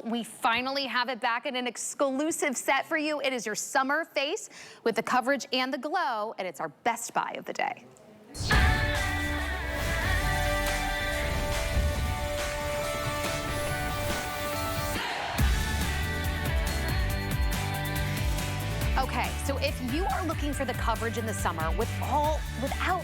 We finally have it back in an exclusive set for you. It is your summer face with the coverage and the glow, and it's our best buy of the day. Okay, so if you are looking for the coverage in the summer without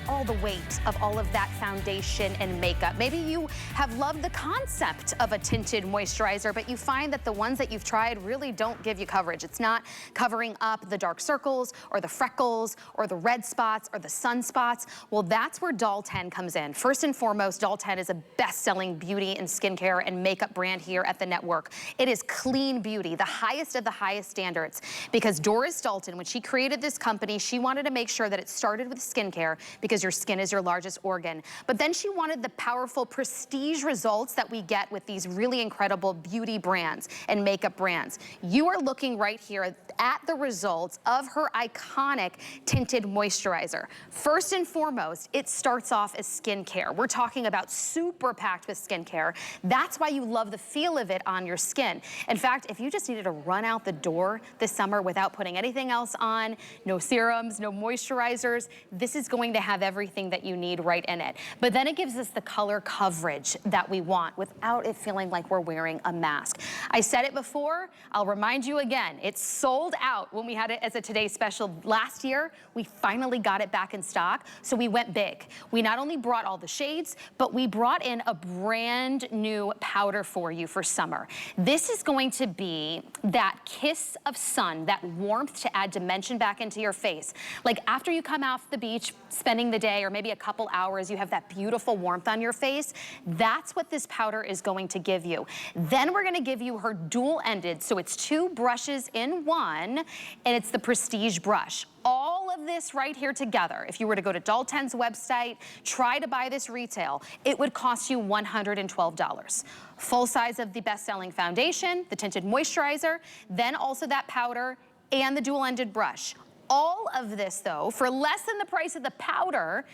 all the weight of all of that foundation and makeup, maybe you have loved the concept of a tinted moisturizer, but you find that the ones that you've tried really don't give you coverage. It's not covering up the dark circles or the freckles or the red spots or the sunspots. Well, that's where Doll 10 comes in. First and foremost, Doll 10 is a best-selling beauty and skincare and makeup brand here at the network. It is clean beauty, the highest of the highest standards, because Doris Dalton, when she created this company, she wanted to make sure that it started with skincare because your skin is your largest organ. But then she wanted the powerful prestige results that we get with these really incredible beauty brands and makeup brands. You are looking right here at the results of her iconic tinted moisturizer. First and foremost, it starts off as skincare. We're talking about super packed with skincare. That's why you love the feel of it on your skin. In fact, if you just needed to run out the door this summer without putting anything else on, no serums, no moisturizers, this is going to have everything that you need right in it. But then it gives us the color coverage that we want without it feeling like we're wearing a mask. I said it before, I'll remind you again, it's sold out when we had it as a Today Special last year. We finally got it back in stock, so we went big. We not only brought all the shades, but we brought in a brand new powder for you for summer. This is going to be that kiss of sun, that warmth to add dimension back into your face. Like after you come off the beach, spending the day or maybe a couple hours, you have that beautiful warmth on your face. That's what this powder is going to give you. Then we're gonna give you her dual-ended, so it's 2 brushes in one, and it's the Prestige brush. All of this right here together, if you were to go to Doll 10's website, try to buy this retail, it would cost you $112. Full size of the best-selling foundation, the tinted moisturizer, then also that powder, and the dual-ended brush. All of this, though, for less than the price of the powder,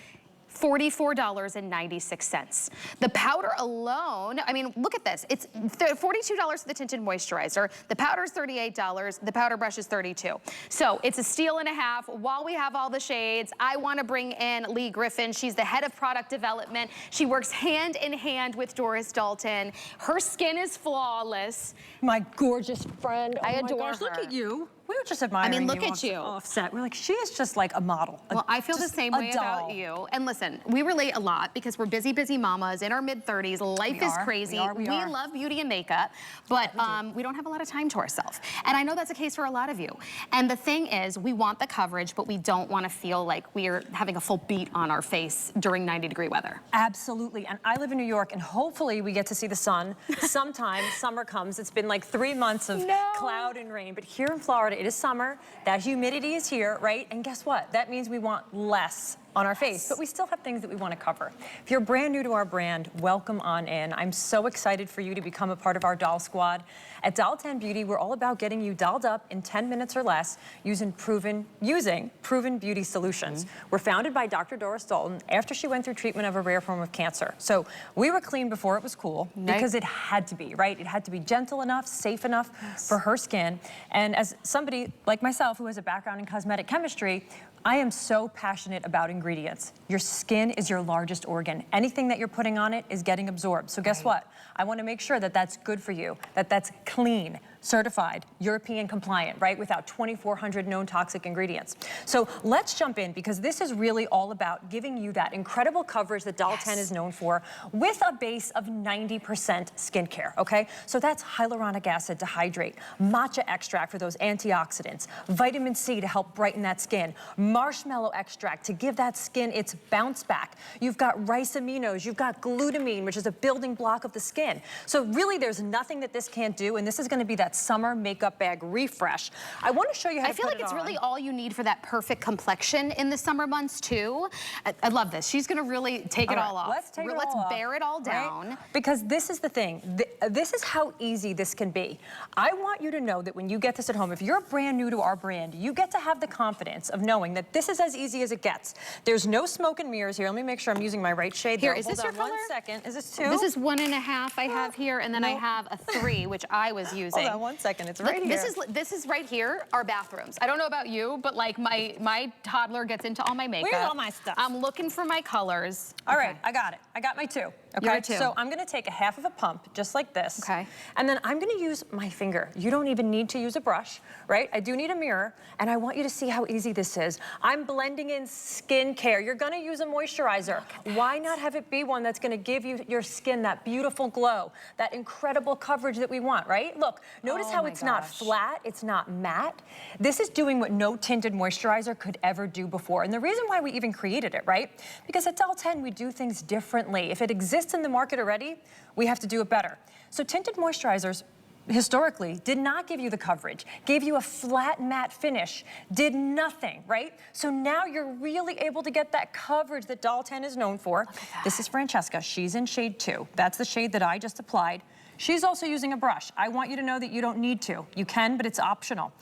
$44.96. The powder alone, I mean, look at this. It's $42 for the tinted moisturizer. The powder is $38. The powder brush is $32. So it's a steal and a half. While we have all the shades, I want to bring in Lee Griffin. She's the head of product development. She works hand in hand with Doris Dalton. Her skin is flawless. My gorgeous friend. I adore her. Look at you. We were just admiring look at you. Offset. We're like, she is just like a model. Well, I feel the same way about you. And listen, we relate a lot because we're busy mamas in our mid-30s. Life is crazy. We love beauty and makeup, but we don't have a lot of time to ourselves. And I know that's the case for a lot of you. And the thing is, we want the coverage, but we don't want to feel like we're having a full beat on our face during 90-degree weather. Absolutely. And I live in New York, and hopefully we get to see the sun sometime. Summer comes. It's been like 3 months of cloud and rain, but here in Florida, it is summer. That humidity is here, right? And guess what? That means we want less on our face, but we still have things that we want to cover. If you're brand new to our brand, welcome on in. I'm so excited for you to become a part of our doll squad. At Doll 10 Beauty, we're all about getting you dolled up in 10 minutes or less using proven beauty solutions. We're founded by Dr. Doris Dalton after she went through treatment of a rare form of cancer. So we were clean before it was cool because it had to be, right? It had to be gentle enough, safe enough for her skin. And as somebody like myself who has a background in cosmetic chemistry, I am so passionate about ingredients. Your skin is your largest organ. Anything that you're putting on it is getting absorbed. So guess what? I want to make sure that that's good for you, that that's clean, certified, European compliant, right? Without 2,400 known toxic ingredients. So let's jump in because this is really all about giving you that incredible coverage that Doll 10 is known for with a base of 90% skincare, okay? So that's hyaluronic acid to hydrate, matcha extract for those antioxidants, vitamin C to help brighten that skin, marshmallow extract to give that skin its bounce back. You've got rice aminos, you've got glutamine, which is a building block of the skin. So really there's nothing that this can't do, and this is gonna be that that summer makeup bag refresh. I want to show you how to put it on. I feel like it's really all you need for that perfect complexion in the summer months too. I love this. She's gonna really take it all off. Let's take it all off. Let's bear it all down. Right? Because this is the thing. This is how easy this can be. I want you to know that when you get this at home, if you're brand new to our brand, you get to have the confidence of knowing that this is as easy as it gets. There's no smoke and mirrors here. Let me make sure I'm using my right shade. Here, is this your color? 1 second. Is this 2? This is 1.5 I have here, and then I have a 3, which I was using. Hold on 1 second. It's right here. This is right here, our bathrooms. I don't know about you, but like my toddler gets into all my makeup. Where's all my stuff? I'm looking for my colors. All right, I got it. I got my 2. Okay, You're a 2. So I'm gonna take a half of a pump, just like this. Okay. And then I'm gonna use my finger. You don't even need to use a brush, right? I do need a mirror, and I want you to see how easy this is. I'm blending in skincare. You're gonna use a moisturizer. Why not have it be one that's gonna give you your skin that beautiful glow, that incredible coverage that we want, right? Look, notice how it's not flat, it's not matte. This is doing what no tinted moisturizer could ever do before. And the reason why we even created it, right? Because at Doll 10, we do things differently. If it exists in the market already, we have to do it better. So tinted moisturizers historically did not give you the coverage, gave you a flat matte finish, did nothing, right? So now you're really able to get that coverage that Doll 10 is known for. This is Francesca, she's in shade 2. That's the shade that I just applied. She's also using a brush. I want you to know that you don't need to. You can, but it's optional.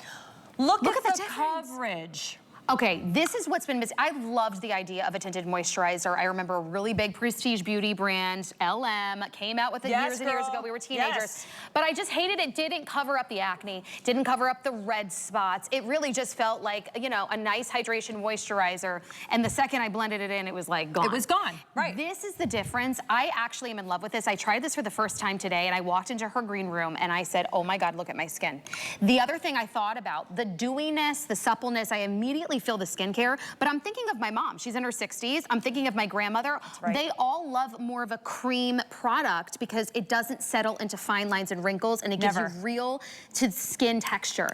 Look at the coverage. Okay, this is what's been missing. I loved the idea of a tinted moisturizer. I remember a really big prestige beauty brand, LM, came out with it years and years ago. We were teenagers. But I just hated it. Didn't cover up the acne, didn't cover up the red spots. It really just felt like, you know, a nice hydration moisturizer. And the second I blended it in, it was like gone. It was gone, right. This is the difference. I actually am in love with this. I tried this for the first time today, and I walked into her green room and I said, oh my God, look at my skin. The other thing I thought about, the dewiness, the suppleness, I immediately feel the skincare, but I'm thinking of my mom. She's in her 60s. I'm thinking of my grandmother. Right. They all love more of a cream product because it doesn't settle into fine lines and wrinkles, and it gives you real to skin texture.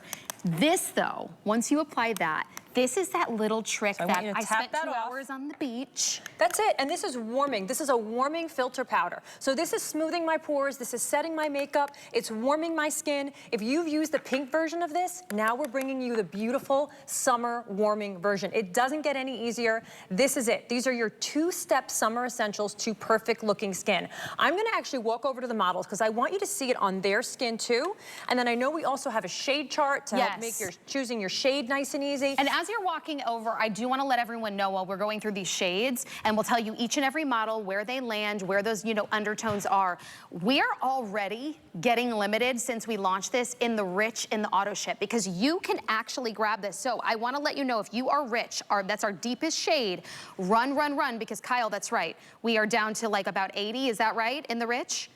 This though, once you apply that, this is that little trick that I spent 2 hours on the beach. That's it, and this is warming. This is a warming filter powder. So this is smoothing my pores, this is setting my makeup, it's warming my skin. If you've used the pink version of this, now we're bringing you the beautiful summer warming version. It doesn't get any easier. This is it. These are your 2-step summer essentials to perfect looking skin. I'm gonna actually walk over to the models because I want you to see it on their skin too. And then I know we also have a shade chart to help make your choosing your shade nice and easy. And as you're walking over, I do want to let everyone know while we're going through these shades, and we'll tell you each and every model, where they land, where those, you know, undertones are. We're already getting limited since we launched this in the rich in the auto ship, because you can actually grab this. So I want to let you know, if you are rich, that's our deepest shade, run, run, run, because Kyle, that's right. We are down to like about 80, is that right, in the rich?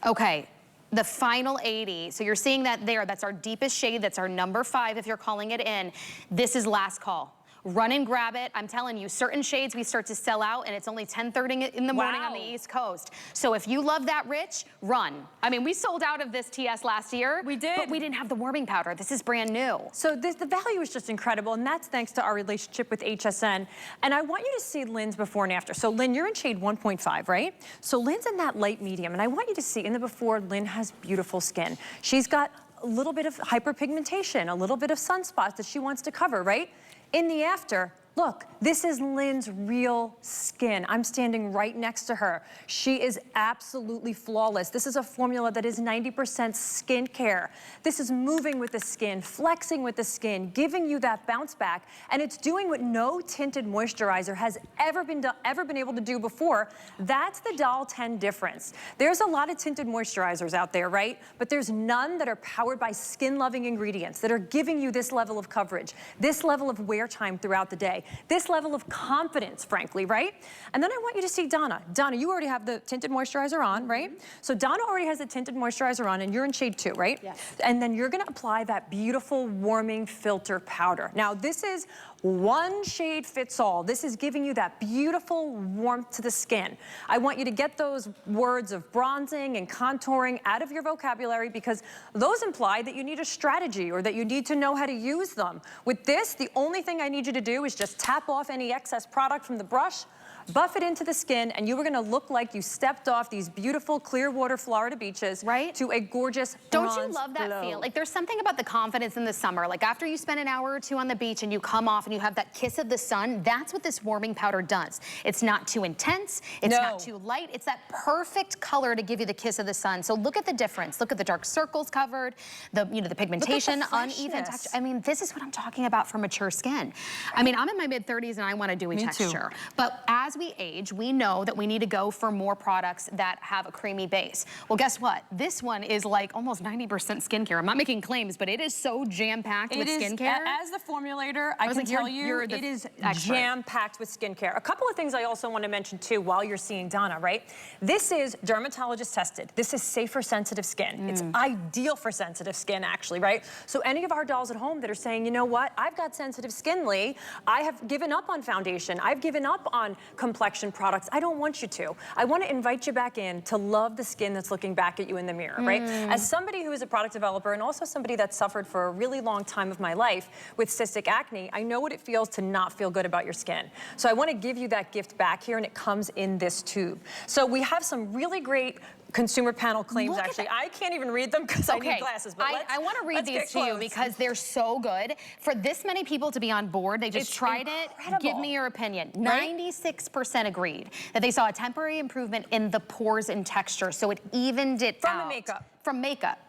Okay. The final 80, so you're seeing that there, that's our deepest shade, that's our number 5 if you're calling it in. This is last call. Run and grab it. I'm telling you, certain shades we start to sell out, and it's only 10:30 in the morning on the East Coast. So if you love that rich, run. I mean, we sold out of this TS last year. We did. But we didn't have the warming powder. This is brand new. So the value is just incredible, and that's thanks to our relationship with HSN. And I want you to see Lynn's before and after. So Lynn, you're in shade 1.5, right? So Lynn's in that light medium, and I want you to see in the before, Lynn has beautiful skin. She's got a little bit of hyperpigmentation, a little bit of sunspots that she wants to cover, right? In the after, look, this is Lynn's real skin. I'm standing right next to her. She is absolutely flawless. This is a formula that is 90% skincare. This is moving with the skin, flexing with the skin, giving you that bounce back, and it's doing what no tinted moisturizer has ever been able to do before. That's the Doll 10 difference. There's a lot of tinted moisturizers out there, right? But there's none that are powered by skin-loving ingredients that are giving you this level of coverage, this level of wear time throughout the day, this level of confidence, frankly, right? And then I want you to see Donna. Donna, you already have the tinted moisturizer on, right? So Donna already has the tinted moisturizer on, and you're in shade 2, right? Yes. And then you're gonna apply that beautiful warming filter powder. Now this is one shade fits all. This is giving you that beautiful warmth to the skin. I want you to get those words of bronzing and contouring out of your vocabulary, because those imply that you need a strategy or that you need to know how to use them. With this, the only thing I need you to do is just tap off any excess product from the brush, buff it into the skin, and you are gonna look like you stepped off these beautiful Clearwater, Florida beaches to a gorgeous Don't you love that feel? Like, there's something about the confidence in the summer. Like, after you spend an hour or two on the beach and you come off and you have that kiss of the sun, that's what this warming powder does. It's not too intense, it's not too light, it's that perfect color to give you the kiss of the sun. So look at the difference. Look at the dark circles covered, the the pigmentation, uneven texture. I mean, this is what I'm talking about for mature skin. I mean, I'm in my mid-30s and I want a dewy texture. But as we age, we know that we need to go for more products that have a creamy base. Well, guess what? This one is like almost 90% skincare. I'm not making claims, but it is so jam-packed with skincare. As the formulator, I can tell you, it is jam-packed with skincare. A couple of things I also want to mention too while you're seeing Donna, right? This is dermatologist tested. This is safe for sensitive skin. It's ideal for sensitive skin, actually, right? So any of our dolls at home that are saying, you know what, I've got sensitive skin, Lee. I have given up on foundation. I've given up on complexion products. I don't want you to. I want to invite you back in to love the skin that's looking back at you in the mirror, right? As somebody who is a product developer and also somebody that suffered for a really long time of my life with cystic acne, I know what it feels to not feel good about your skin. So I want to give you that gift back here, and it comes in this tube. So we have some really great consumer panel claims, actually. I can't even read them because I need glasses, but I want to read these to you because they're so good. For this many people to be on board, they just tried it. Give me your opinion. 96% agreed that they saw a temporary improvement in the pores and texture, so it evened it out. From makeup. From makeup.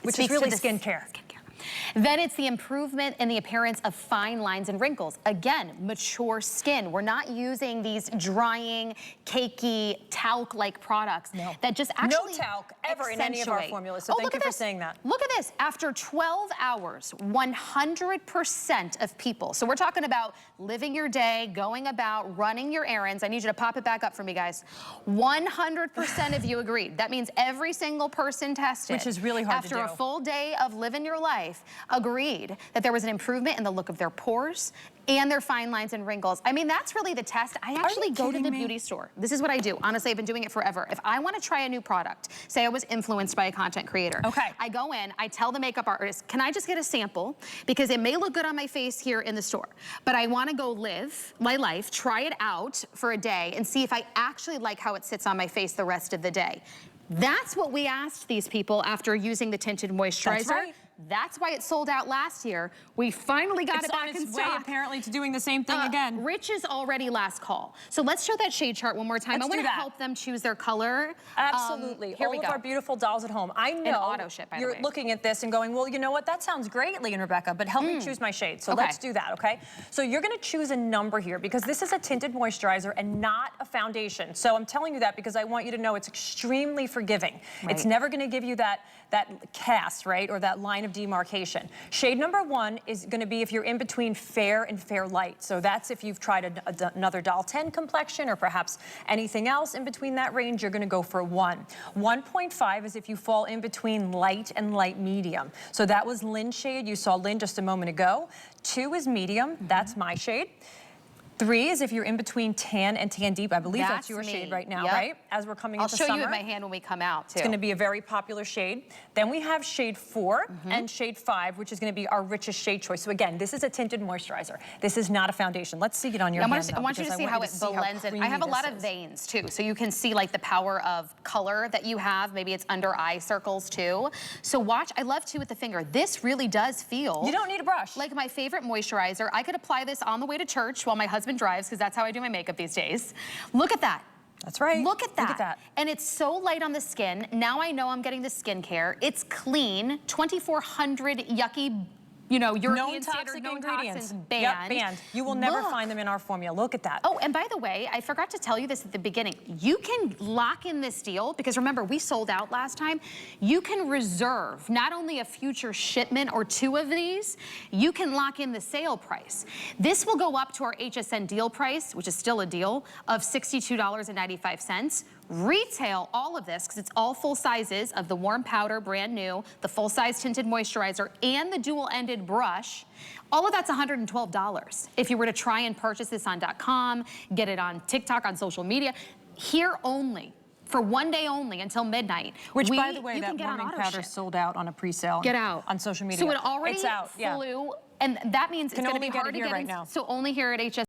Which is really skincare. Then it's the improvement in the appearance of fine lines and wrinkles. Again, mature skin. We're not using these drying, cakey, talc-like products that just actually no talc ever in any of our formulas, so thank you for saying that. Look at this. After 12 hours, 100% of people, so we're talking about living your day, going about, running your errands. I need you to pop it back up for me, guys. 100% of you agreed. That means every single person tested, which is really hard to do. After a full day of living your life, agreed that there was an improvement in the look of their pores and their fine lines and wrinkles. I mean, that's really the test. I actually go to the beauty store. This is what I do. Honestly, I've been doing it forever. If I want to try a new product, say I was influenced by a content creator. I go in, I tell the makeup artist, can I just get a sample? Because it may look good on my face here in the store, but I want to go live my life, try it out for a day and see if I actually like how it sits on my face the rest of the day. That's what we asked these people after using the Tinted Moisturizer. That's why it sold out last year. We finally got it back in stock. It's on its way, apparently, to doing the same thing again. Rich is already last call. So let's show that shade chart one more time. I want to help them choose their color. Absolutely. Here we go. go. All of our beautiful dolls at home. I know auto ship, by the way. You're looking at this and going, well, you know what? That sounds great, Lee and Rebecca, but help me choose my shade. So let's do that, okay? So you're going to choose a number here because this is a tinted moisturizer and not a foundation. So I'm telling you that because I want you to know it's extremely forgiving. It's never going to give you that cast, right, or that line of demarcation. Shade number 1 is going to be if you're in between fair and fair light. So that's if you've tried another Doll 10 complexion or perhaps anything else in between that range, you're going to go for 1. 1.5 is if you fall in between light and light medium. So that was Lynn's shade. You saw Lynn just a moment ago. 2 is medium. That's my shade. 3 is if you're in between tan and tan deep. I believe that's your shade right now, right? As we're coming into summer. I'll show you in my hand when we come out, too. It's going to be a very popular shade. Then we have shade 4 and shade 5, which is going to be our richest shade choice. So again, this is a tinted moisturizer. This is not a foundation. Let's see it on your hand. I want you to see how it blends in. I have a lot of veins, too, so you can see like the power of color that you have. Maybe it's under eye circles, too. So watch. I love, too, with the finger. This really does feel... You don't need a brush. Like my favorite moisturizer. I could apply this on the way to church while my husband drives, because that's how I do my makeup these days. Look at that. That's right. Look at that. Look at that. And it's so light on the skin. Now I know I'm getting the skincare. It's clean, 2,400 yucky, European standard no toxins banned. Yep, banned. You will never find them in our formula. Look at that. Oh, and by the way, I forgot to tell you this at the beginning. You can lock in this deal because remember, we sold out last time. You can reserve not only a future shipment or 2 of these, you can lock in the sale price. This will go up to our HSN deal price, which is still a deal, of $62.95. Retail all of this, because it's all full sizes of the warm powder, brand new, the full size tinted moisturizer, and the dual ended brush. All of that's $112. If you were to try and purchase this on .com, get it on TikTok, on social media, here only. For 1 day only until midnight. Which, by the way, that warming powder sold out on a pre-sale. Get out. On social media. So it already flew, and that means it's going to be hard to get right now. So only here at HSN.